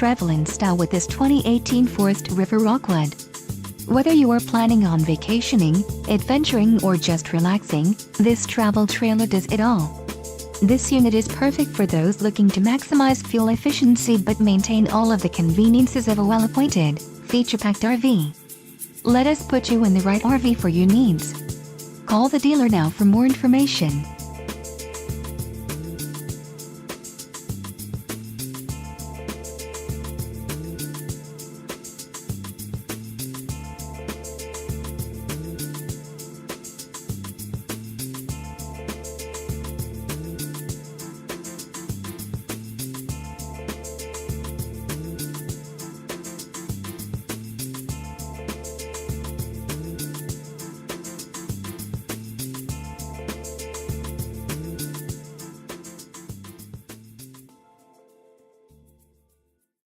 Travel in style with this 2018 Forest River Rockwood. Whether you are planning on vacationing, adventuring or just relaxing, this travel trailer does it all. This unit is perfect for those looking to maximize fuel efficiency but maintain all of the conveniences of a well-appointed, feature-packed RV. Let us put you in the right RV for your needs. Call the dealer now for more information.